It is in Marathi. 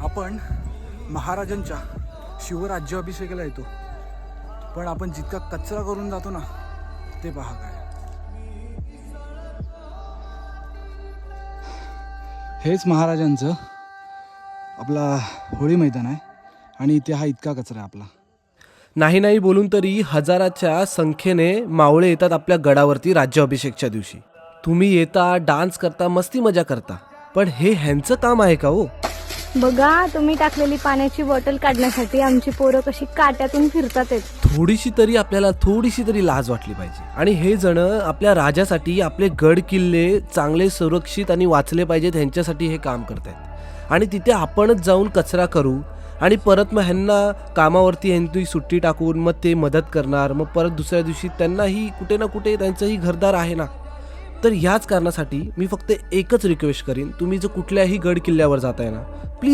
आपण महाराजांच्या शिवराज्याभिषेकाला येतो, पण आपण जितका कचरा करून जातो ना ते पहा काय. हेच महाराजांचं आपला होळी मैदान आहे आणि इथे हा इतका कचरा आहे आपला. नाही नाही बोलून तरी हजाराच्या संख्येने मावळे येतात आपल्या गडावरती राज्याभिषेकच्या दिवशी. तुम्ही येता, डान्स करता, मस्ती मजा करता, पण हे ह्यांचं काम आहे का हो? बघा, तुम्ही टाकलेली पाण्याची बॉटल काढण्यासाठी आमची पोरं कशी काट्यातून फिरतात आहेत. थोडीशी तरी लाज वाटली पाहिजे. आणि हे जण आपल्या राजासाठी आपले गड किल्ले चांगले सुरक्षित आणि वाचले पाहिजेत ह्यांच्यासाठी हे काम करतायत. आणि तिथे आपणच जाऊन कचरा करू आणि परत मग ह्यांना कामावरती ह्यांची सुट्टी टाकून मग ते मदत करणार, मग परत दुसऱ्या दिवशी त्यांनाही कुठे ना कुठे त्यांचंही घरदार आहे ना. तर ह्याच कारणासाठी मी फक्त एकच रिक्वेस्ट करीन, तुम्ही जर कुठल्याही गड किल्ल्यावर जाताय ना,